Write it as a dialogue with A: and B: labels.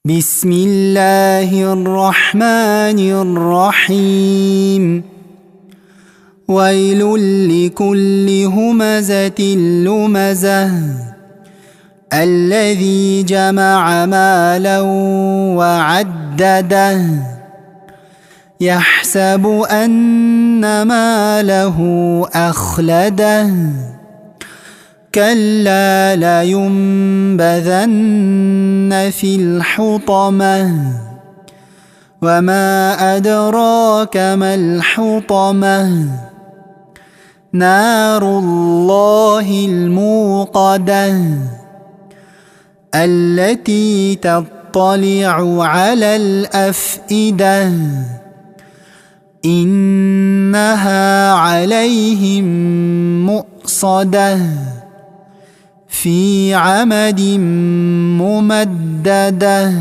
A: بسم الله الرحمن الرحيم. ويل لكل همزة لمزة الذي جمع مالا وعدده يحسب أن ماله أخلده كلا لينبذن في الحطمة وما أدراك ما الحطمة نار الله الموقدة التي تطلع على الأفئدة إنها عليهم مؤصدة في عمد ممددة.